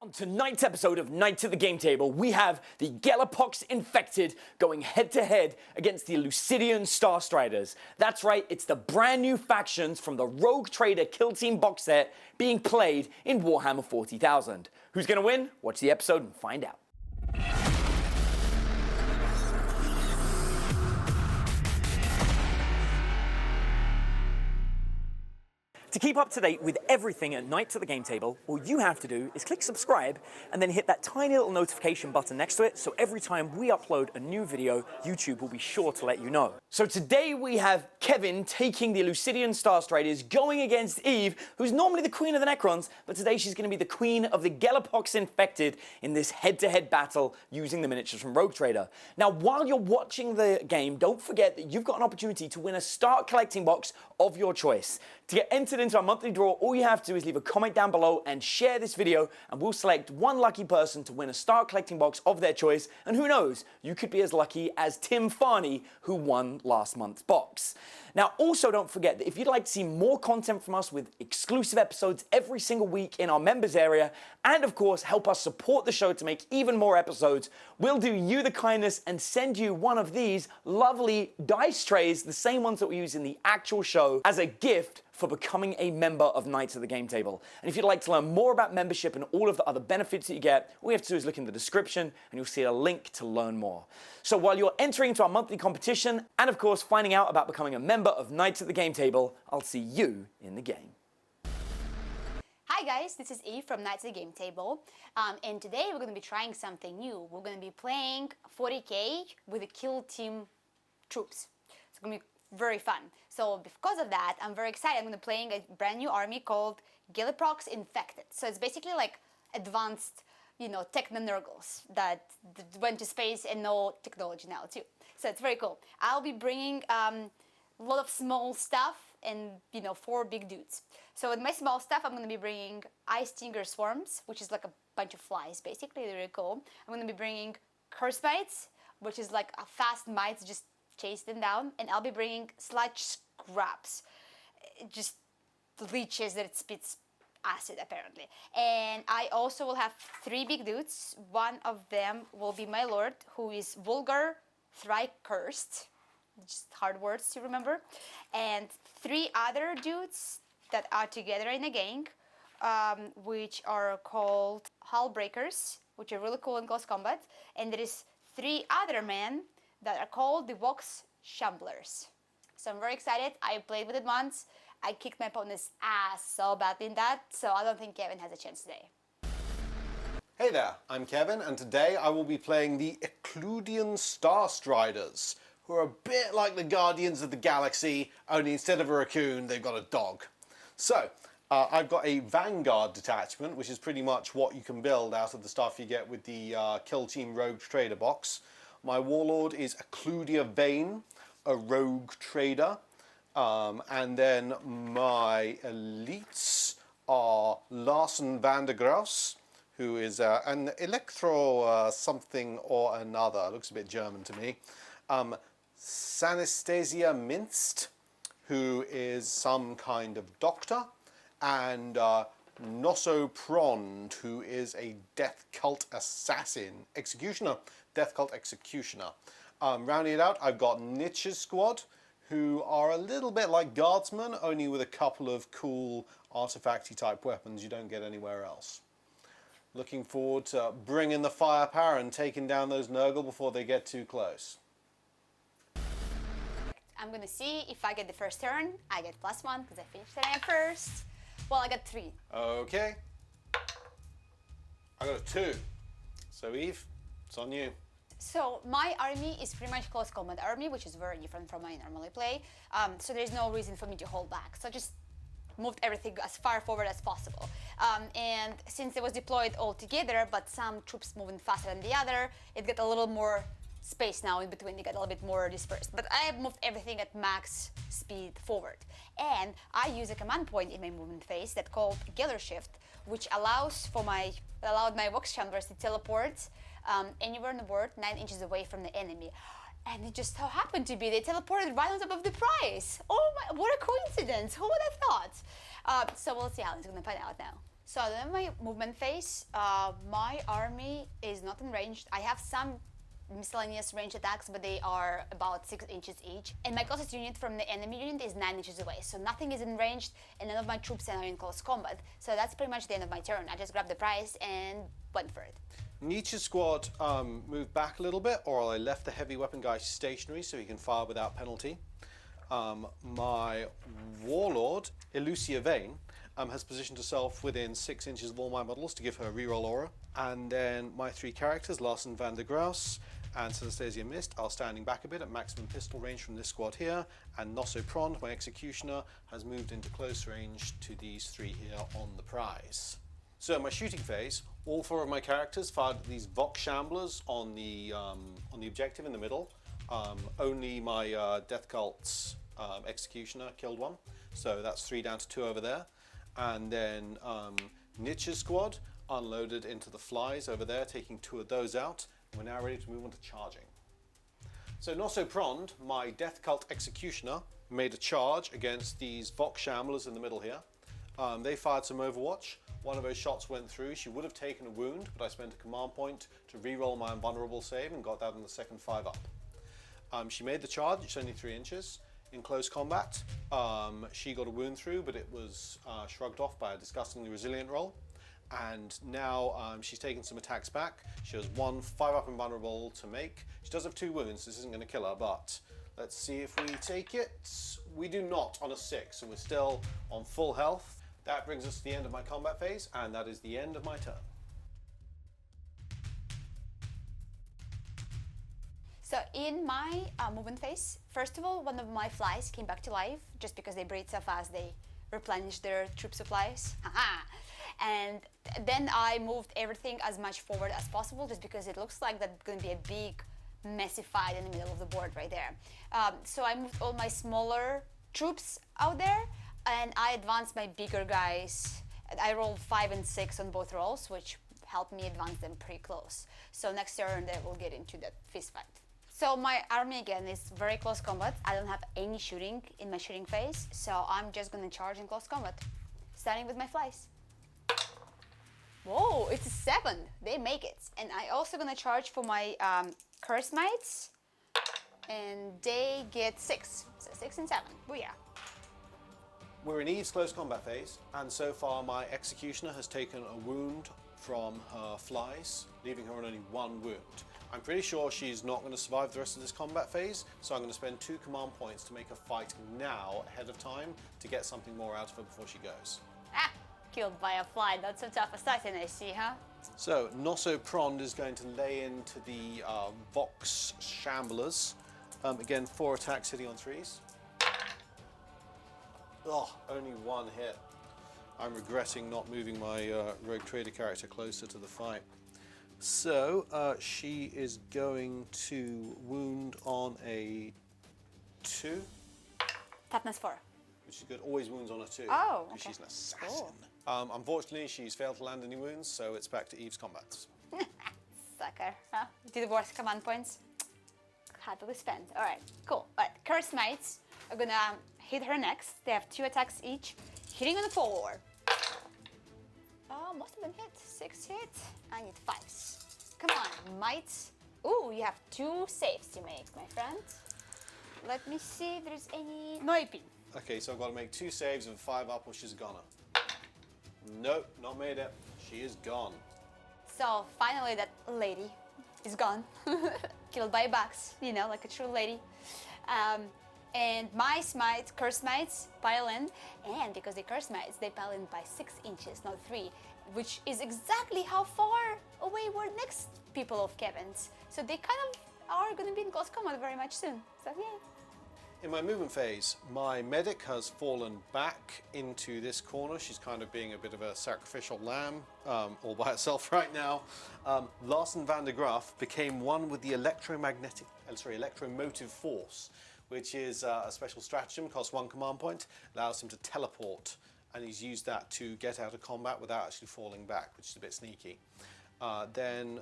On tonight's episode of Knights at the Game Table, we have the Gellerpox infected going head-to-head against the Elucidian Starstriders. That's right, it's the brand new factions from the Rogue Trader Kill Team box set being played in Warhammer 40,000. Who's gonna win? Watch the episode and find out. To keep up to date with everything at Knights at the Game Table, all you have to do is click subscribe and then hit that tiny little notification button next to it, so every time we upload a new video, YouTube will be sure to let you know. So today we have Kevin taking the Elucidian Starstriders going against Eve, who's normally the queen of the Necrons, but today she's going to be the queen of the Gellerpox infected in this head-to-head battle using the miniatures from Rogue Trader. Now, while you're watching the game, don't forget that you've got an opportunity to win a start collecting box of your choice. To get entered into our monthly draw, all you have to do is leave a comment down below and share this video, and we'll select one lucky person to win a start collecting box of their choice. And who knows, you could be as lucky as Tim Farney, who won last month's box. Now, also don't forget that if you'd like to see more content from us with exclusive episodes every single week in our members area, and of course help us support the show to make even more episodes, we'll do you the kindness and send you one of these lovely dice trays, the same ones that we use in the actual show, as a gift for becoming a member of Knights at the Game Table. And if you'd like to learn more about membership and all of the other benefits that you get, all you have to do is look in the description and you'll see a link to learn more. So while you're entering into our monthly competition, and of course finding out about becoming a member of Knights at the Game Table, I'll see you in the game. Hi guys, this is Eve from Knights at the Game Table, and today we're going to be trying something new. We're going to be playing 40k with the Kill Team troops. It's going to be very fun. So because of that, I'm very excited. I'm going to be playing a brand new army called Gellerpox Infected. So it's basically like advanced, techno-nurgles that went to space and know technology now too. So it's very cool. I'll be bringing a lot of small stuff and 4 big dudes. So with my small stuff, I'm going to be bringing Ice Stinger Swarms, which is like a bunch of flies, basically. They're really cool. I'm going to be bringing Curse Mites, which is like a fast mites, just chase them down. And I'll be bringing Sludge Scraps, just leeches that it spits acid, apparently. And I also will have 3 big dudes. One of them will be my lord, who is Vulgar Thrice-Cursed. Just hard words to remember. And 3 other dudes that are together in a gang, which are called Hull Breakers, which are really cool in close combat. And there is 3 other men that are called the Vox Shamblers. So I'm very excited. I played with it once. I kicked my opponent's ass so badly in that, so I don't think Kevin has a chance today. Hey there, I'm Kevin, and today I will be playing the Elucidian Starstriders, who are a bit like the Guardians of the Galaxy, only instead of a raccoon, they've got a dog. So, I've got a Vanguard detachment, which is pretty much what you can build out of the stuff you get with the Kill Team Rogue Trader box. My Warlord is Elucidia Vane, a Rogue Trader, and then my elites are Larsen van der Graus, who is an Electro something or another, looks a bit German to me. Synesthesia Minst, who is some kind of doctor, and Nosso Prond, who is a Death Cult Assassin, Executioner, Death Cult Executioner. Rounding it out, I've got Nietzsche's squad, who are a little bit like Guardsmen, only with a couple of cool artifacty type weapons you don't get anywhere else. Looking forward to bringing the firepower and taking down those Nurgle before they get too close. I'm gonna see if I get the first turn. I get +1 because I finished the turn first. Well, I got 3. Okay. I got a 2. So Eve, it's on you. So my army is pretty much close combat army, which is very different from I normally play. So there's no reason for me to hold back. So just moved everything as far forward as possible. And since it was deployed all together, but some troops moving faster than the other, it got a little more space now in between. They got a little bit more dispersed. But I have moved everything at max speed forward. And I use a command point in my movement phase that's called Geller Shift, which allowed my Vox Chambers to teleport anywhere in the world 9 inches away from the enemy. And it just so happened to be they teleported right on top of the prize. Oh my, what a coincidence. Who would have thought? So we'll see how it's going to pan out now. So then my movement phase, my army is not in range. I have some miscellaneous range attacks, but they are about 6 inches each. And my closest unit from the enemy unit is 9 inches away. So nothing is in range and none of my troops are in close combat. So that's pretty much the end of my turn. I just grabbed the prize and went for it. Nietzsche's squad moved back a little bit, or I left the heavy weapon guy stationary so he can fire without penalty. My warlord, Elucidian, has positioned herself within 6 inches of all my models to give her a reroll aura. And then my 3 characters, Larsen van der Graus and Synesthesia Mist, are standing back a bit at maximum pistol range from this squad here. And Nosso Prond, my executioner, has moved into close range to these 3 here on the prize. So my shooting phase, all 4 of my characters fired at these Vox Shamblers on the objective in the middle. Only my Death Cult's executioner killed one, so that's 3 down to 2 over there. And then Nietzsche's squad unloaded into the flies over there, taking 2 of those out. We're now ready to move on to charging. So Nosso Prond, my Death Cult executioner, made a charge against these Vox Shamblers in the middle here. They fired some Overwatch. One of those shots went through. She would have taken a wound, but I spent a command point to re-roll my invulnerable save and got that in the second 5 up. She made the charge. It's only 3 inches. In close combat, she got a wound through, but it was shrugged off by a disgustingly resilient roll. And now she's taken some attacks back. She has 1 5-up invulnerable to make. She does have 2 wounds. This isn't going to kill her, but let's see if we take it. We do not on a 6, so we're still on full health. That brings us to the end of my combat phase, and that is the end of my turn. So in my movement phase, first of all, one of my flies came back to life just because they breed so fast they replenish their troop supplies. And then I moved everything as much forward as possible just because it looks like that's going to be a big, messy fight in the middle of the board right there. So I moved all my smaller troops out there and I advanced my bigger guys. I rolled 5 and 6 on both rolls, which helped me advance them pretty close. So next turn they will get into that fist fight. So my army again is very close combat. I don't have any shooting in my shooting phase, so I'm just gonna charge in close combat, starting with my flies. Whoa, it's a 7. They make it. And I also gonna charge for my curse mites, and they get 6. So 6 and 7. Booyah. We're in Eve's close combat phase, and so far my executioner has taken a wound from her flies, leaving her on only 1 wound. I'm pretty sure she's not going to survive the rest of this combat phase, so I'm going to spend 2 command points to make her fight now ahead of time to get something more out of her before she goes. Ah, killed by a fly. That's a tough assassin, I see, huh? So Nosso Prond is going to lay into the Vox Shamblers. Again, 4 attacks hitting on 3s. Oh, only 1 hit. I'm regretting not moving my Rogue Trader character closer to the fight. So she is going to wound on a 2. Toughness 4. Which is good. Always wounds on a 2. Oh, because okay. she's an assassin. Cool. Unfortunately, she's failed to land any wounds, so it's back to Eve's combats. Sucker, huh? Did worse command points. Happily spent. Alright, cool. Alright, Curse Mites are gonna hit her next. They have 2 attacks each, hitting on the 4. Most of them hit. 6 hit. I need 5s. Come on, Mites. Ooh, you have 2 saves to make, my friend. Let me see if there's any... No AP. Okay, so I've got to make 2 saves of a 5-up or she's a goner. Nope, not made it. She is gone. So finally that lady is gone. Killed by bugs, you know, like a true lady. And my smites, curse mites, pile in, and because they curse mites, they pile in by 6 inches, not 3, which is exactly how far away were next people of Kevin's. So they kind of are going to be in close combat very much soon. So yeah. In my movement phase, my medic has fallen back into this corner. She's kind of being a bit of a sacrificial lamb, all by herself right now. Larsen van der Graaf became one with the electromotive force, which is a special stratagem, costs 1 command point, allows him to teleport, and he's used that to get out of combat without actually falling back, which is a bit sneaky. Then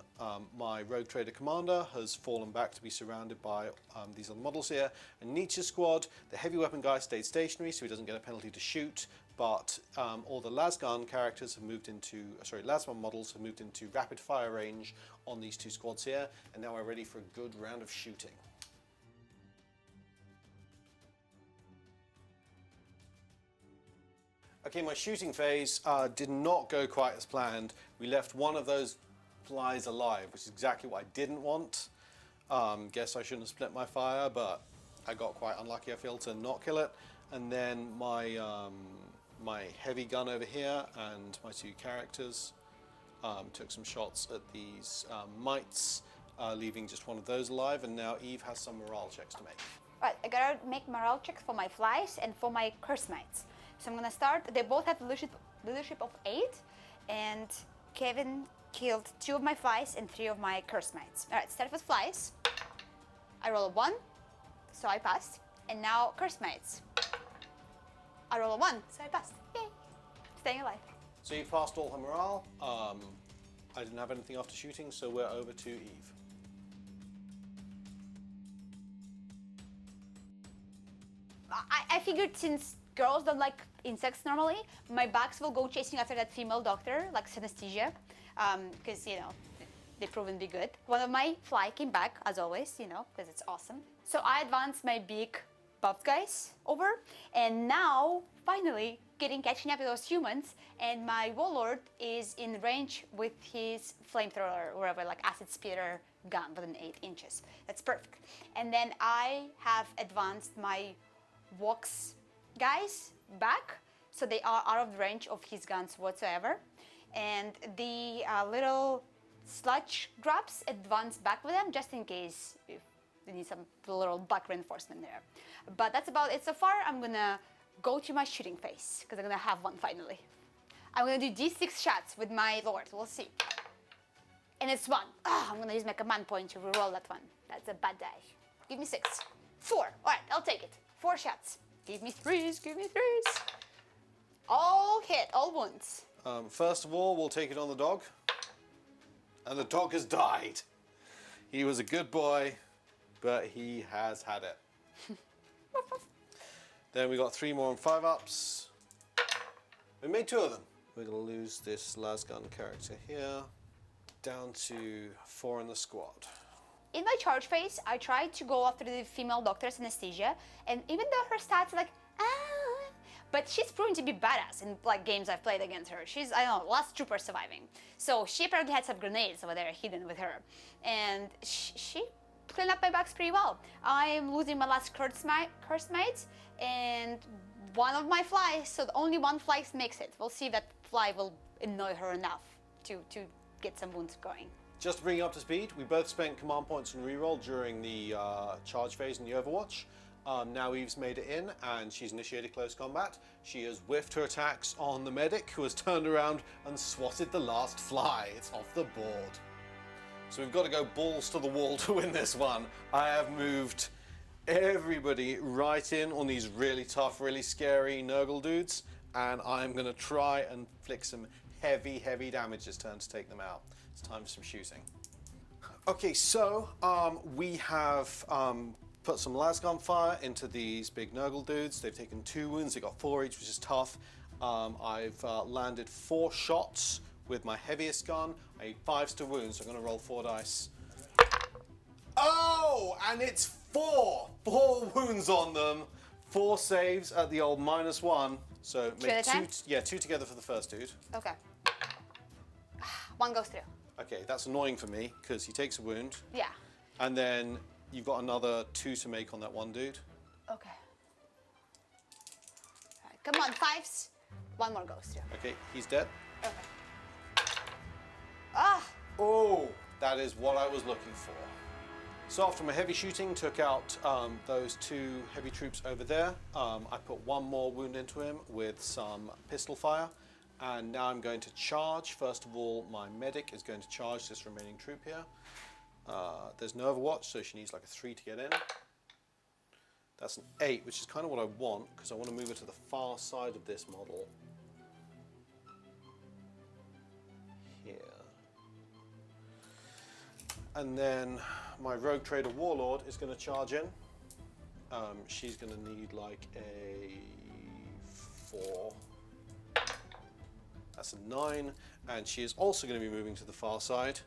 my Rogue Trader commander has fallen back to be surrounded by these other models here. And Nietzsche's squad, the heavy weapon guy stayed stationary so he doesn't get a penalty to shoot, but all the Lasgun characters have moved into, Lasgun models have moved into rapid fire range on these two squads here, and now we're ready for a good round of shooting. Okay, my shooting phase did not go quite as planned. We left one of those flies alive, which is exactly what I didn't want. Guess I shouldn't have split my fire, but I got quite unlucky, I feel, to not kill it. And then my my heavy gun over here and my two characters took some shots at these mites, leaving just one of those alive. And now Eve has some morale checks to make. Right, I gotta make morale checks for my flies and for my curse mites. So I'm gonna start. They both have leadership of 8, and Kevin killed 2 of my flies and 3 of my curse mites. All right, start with flies. I roll a 1, so I passed. And now curse mites. I roll a 1, so I passed. Yay! Staying alive. So you passed all her morale. I didn't have anything after shooting, so we're over to Eve. I figured since girls don't like insects normally, my bugs will go chasing after that female doctor, like synesthesia, because, you know, they've proven to be good. One of my fly came back, as always, you know, because it's awesome. So I advanced my big buff guys over, and now, finally, catching up with those humans, and my warlord is in range with his flamethrower, or whatever, like acid spitter gun within 8 inches. That's perfect. And then I have advanced my Vox guys back, so they are out of the range of his guns whatsoever. And the little sludge drops advance back with them, just in case if they need some little bug reinforcement there. But that's about it so far. I'm gonna go to my shooting phase, because I'm gonna have one finally. I'm gonna do D6 shots with my lord, we'll see. And it's 1. I'm gonna use my command point to reroll that one. That's a bad die. Give me 6. 4, all right, I'll take it. 4 shots. Give me 3s, give me 3s. All hit, all wounds. First of all, we'll take it on the dog. And the dog has died. He was a good boy, but he has had it. Then we got 3 more and 5-ups. We made 2 of them. We're gonna lose this Lasgun character here, down to 4 in the squad. In my charge phase, I tried to go after the female doctor's anesthesia, and even though her stats are like, but she's proven to be badass in like games I've played against her. She's, I don't know, last trooper surviving. So she apparently had some grenades over there hidden with her, and she cleaned up my bugs pretty well. I'm losing my last curse mite, and one of my flies, so only one fly makes it. We'll see if that fly will annoy her enough to get some wounds going. Just to bring you up to speed, we both spent command points and reroll during the charge phase in the Overwatch. Now Eve's made it in, and she's initiated close combat. She has whiffed her attacks on the medic, who has turned around and swatted the last fly. It's off the board. So we've got to go balls to the wall to win this one. I have moved everybody right in on these really tough, really scary Nurgle dudes, and I'm going to try and flick some heavy, heavy damage this turn to take them out. It's time for some shooting. Okay, so we have put some lasgun fire into these big Nurgle dudes. They've taken 2 wounds, they got 4 each, which is tough. I've landed 4 shots with my heaviest gun. I need 5 to wounds, so I'm gonna roll 4 dice. Oh, and it's 4 wounds on them. 4 saves at the old -1. So make 2 together for the first dude. Okay. 1 goes through. Okay, that's annoying for me, because he takes a wound. Yeah. And then you've got another 2 to make on that one dude. Okay. All right, come on, 5s. 1 more goes through. Okay, he's dead. Okay. Ah! Oh, that is what I was looking for. So after my heavy shooting took out those 2 heavy troops over there, I put 1 more wound into him with some pistol fire. And now I'm going to charge. First of all, my medic is going to charge this remaining troop here. There's no Overwatch, so she needs like a 3 to get in. That's an 8, which is kind of what I want, because I want to move her to the far side of this model. Here. And then my Rogue Trader Warlord is going to charge in. She's going to need like a 4. That's a 9. And she is also going to be moving to the far side.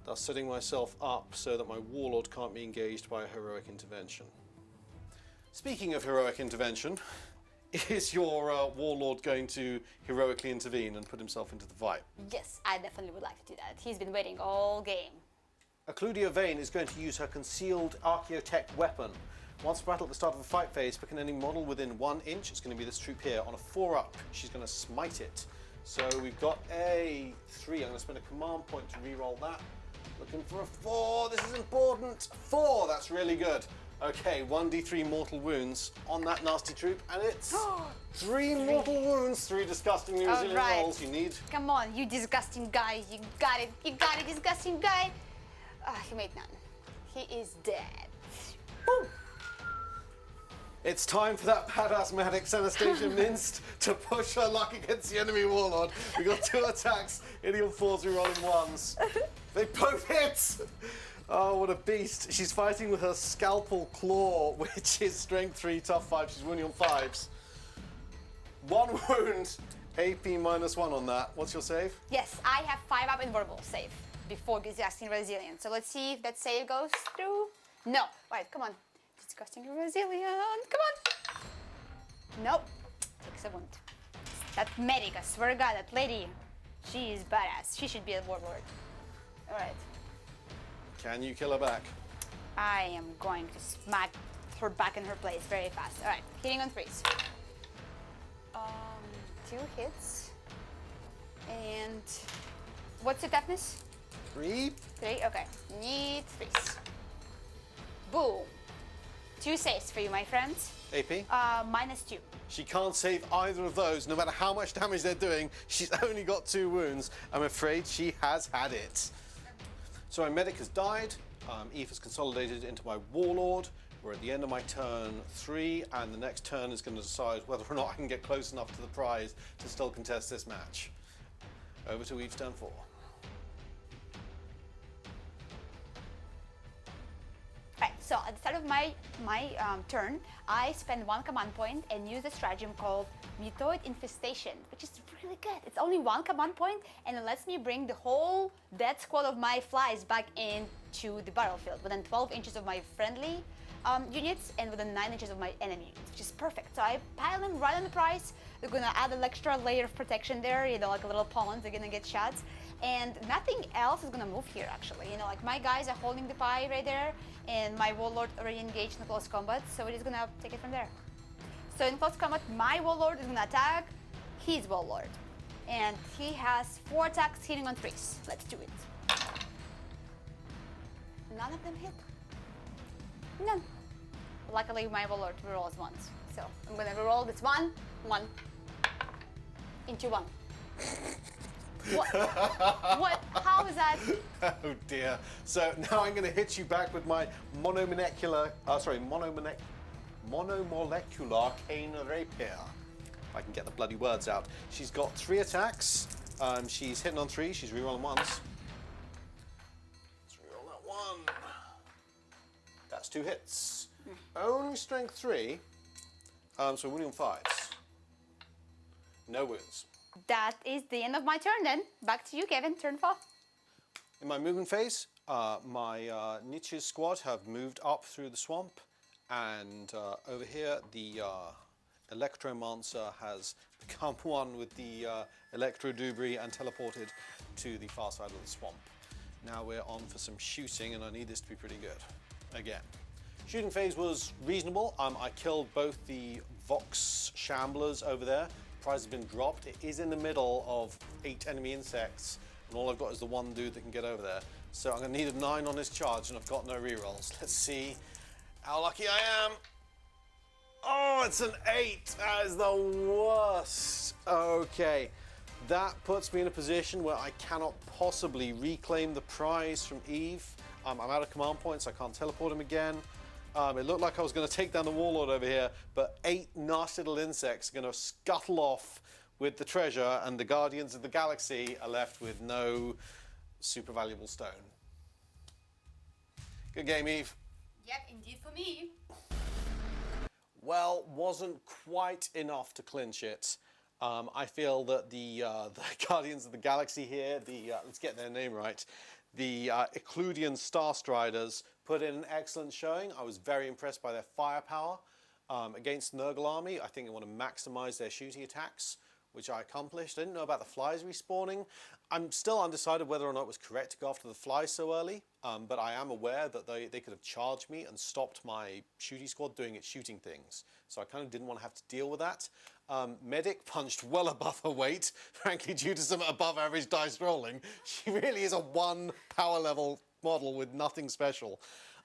Thus setting myself up so that my warlord can't be engaged by a heroic intervention. Speaking of heroic intervention, is your warlord going to heroically intervene and put himself into the fight? Yes, I definitely would like to do that. He's been waiting all game. Elucidia Vane is going to use her concealed archaeotech weapon. Once battle at the start of a fight phase, pick an enemy model within 1 inch. It's going to be this troop here. On a 4-up, she's going to smite it. So we've got a 3. I'm going to spend a command point to re-roll that. Looking for a 4. This is important. 4. That's really good. Okay, 1d3 mortal wounds on that nasty troop, and it's 3 mortal wounds, 3 disgusting New Zealand rolls. You need. Come on, you disgusting guy. You got it. You got it, disgusting guy. He made none. He is dead. Woo. It's time for that badass medic Anastasia Minst to push her luck against the enemy warlord. We got 2 attacks, hitting on 4s, re-rolling 1s. They both hit! Oh, what a beast. She's fighting with her scalpel claw, which is strength 3, tough 5. She's wounding on 5s. 1 wound, AP -1 on that. What's your save? Yes, I have 5-up invulnerable save before disgusting resilient. So let's see if that save goes through. No. Right, come on. Disgusting resilient. Come on. Nope. Takes a wound. That medic, I swear to God, that lady, she is badass. She should be a warlord. All right. Can you kill her back? I am going to smack her back in her place very fast. All right, hitting on 3s. 2 hits. And what's your toughness? 3. 3, okay. Need 3s. Boom. 2 saves for you, my friends. AP? -2. She can't save either of those, no matter how much damage they're doing. She's only got 2 wounds. I'm afraid she has had it. So my medic has died. Eve has consolidated into my warlord. We're at the end of my turn 3, and the next turn is going to decide whether or not I can get close enough to the prize to still contest this match. Over to Eve's turn 4. Right, so at the start of my turn, I spend 1 command point and use a stratagem called Mutoid Infestation, which is really good. It's only 1 command point, and it lets me bring the whole dead squad of my flies back into the battlefield within 12 inches of my friendly units and within 9 inches of my enemy units, which is perfect. So I pile them right on the price. They're gonna add an extra layer of protection there, you know, like a little pawns, they're gonna get shots. And nothing else is gonna move here, actually. You know, like my guys are holding the pie right there, and my warlord already engaged in close combat, so we're just gonna take it from there. So in close combat, my warlord is gonna attack his warlord. And he has 4 attacks hitting on 3s. Let's do it. None of them hit. None. Luckily, my warlord rerolls once. So I'm gonna reroll this 1, 1, into 1. What? What? How is that? Oh dear. So now I'm going to hit you back with my monomolecular cane rapier. If I can get the bloody words out. She's got 3 attacks. She's hitting on 3. She's rerolling 1s. Let's reroll that 1. That's 2 hits. Only strength 3. So we're winning on 5s. No wounds. That is the end of my turn then. Back to you, Kevin. Turn 4. In my movement phase, my Nietzsche's squad have moved up through the swamp, and over here the Electromancer has become one with the Electro Dubri and teleported to the far side of the swamp. Now we're on for some shooting, and I need this to be pretty good. Again. Shooting phase was reasonable. I killed both the Vox Shamblers over there. Prize has been dropped. It is in the middle of 8 enemy insects, and all I've got is the 1 dude that can get over there. So I'm going to need a 9 on this charge, and I've got no rerolls. Let's see how lucky I am. Oh, it's an 8. That is the worst. Okay, that puts me in a position where I cannot possibly reclaim the prize from Eve. I'm out of command points. I can't teleport him again. It looked like I was going to take down the warlord over here, but 8 nasty little insects are going to scuttle off with the treasure, and the Guardians of the Galaxy are left with no super valuable stone. Good game, Eve. Yep, indeed for me. Well, wasn't quite enough to clinch it. I feel that the Guardians of the Galaxy here, let's get their name right, the Elucidian Starstriders put in an excellent showing. I was very impressed by their firepower against Nurgle army. I think they want to maximize their shooting attacks, which I accomplished. I didn't know about the flies respawning. I'm still undecided whether or not it was correct to go after the flies so early, but I am aware that they could have charged me and stopped my shooting squad doing its shooting things. So I kind of didn't want to have to deal with that. Medic punched well above her weight, frankly due to some above average dice rolling. She really is a 1 power level model with nothing special.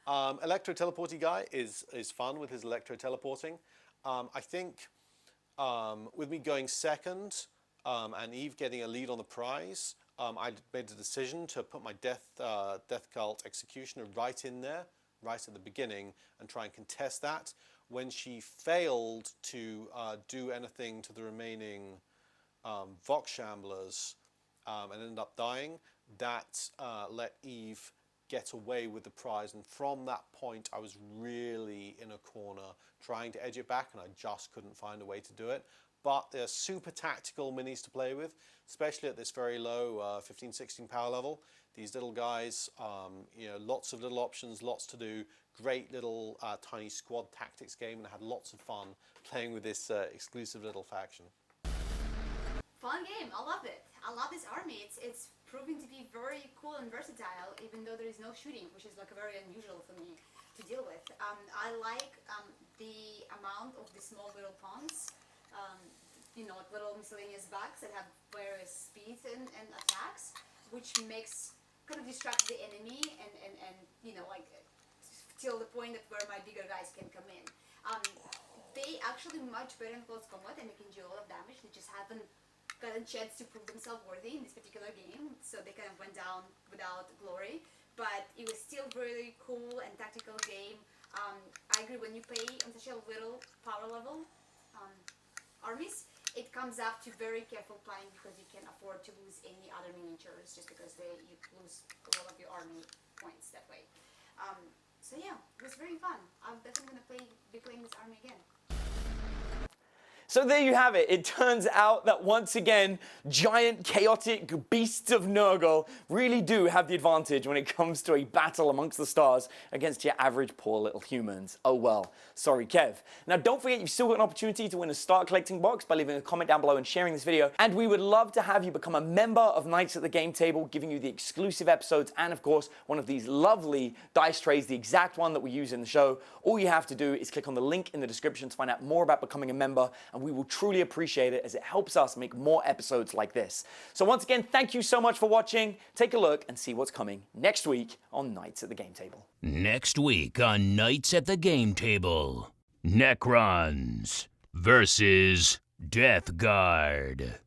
Electro-teleporty guy is fun with his electro-teleporting. I think with me going second and Eve getting a lead on the prize, I made the decision to put my Death Cult Executioner right in there, right at the beginning, and try and contest that. When she failed to do anything to the remaining Vox Shamblers and ended up dying, that let Eve get away with the prize, and from that point I was really in a corner trying to edge it back, and I just couldn't find a way to do it. But they're super tactical minis to play with, especially at this very low 15-16 power level. These little guys, you know, lots of little options, lots to do, great little tiny squad tactics game, and I had lots of fun playing with this exclusive little faction. Fun game, I love it. I love this army. It's proving to be very cool and versatile, even though there is no shooting, which is like very unusual for me to deal with. I like the amount of the small little pawns, you know, like little miscellaneous bugs that have various speeds and attacks, which makes kind of distract the enemy and you know, like till the point that where my bigger guys can come in. They actually much better in close combat and they can do a lot of damage. They just haven't gotten a chance to prove themselves worthy in this particular game, so they kind of went down without glory. But it was still really cool and tactical game. I agree, when you play on such a little power level armies, it comes up to very careful playing because you can afford to lose any other miniatures just because you lose a lot of your army points that way. So yeah, it was very fun. I'm definitely going to be playing this army again. So there you have it. It turns out that once again, giant chaotic beasts of Nurgle really do have the advantage when it comes to a battle amongst the stars against your average poor little humans. Oh well, sorry Kev. Now don't forget, you've still got an opportunity to win a Start Collecting box by leaving a comment down below and sharing this video. And we would love to have you become a member of Knights at the Game Table, giving you the exclusive episodes and of course one of these lovely dice trays, the exact one that we use in the show. All you have to do is click on the link in the description to find out more about becoming a member, and we will truly appreciate it as it helps us make more episodes like this. So once again, thank you so much for watching. Take a look and see what's coming next week on Knights at the Game Table. Next week on Knights at the Game Table, Necrons versus Death Guard.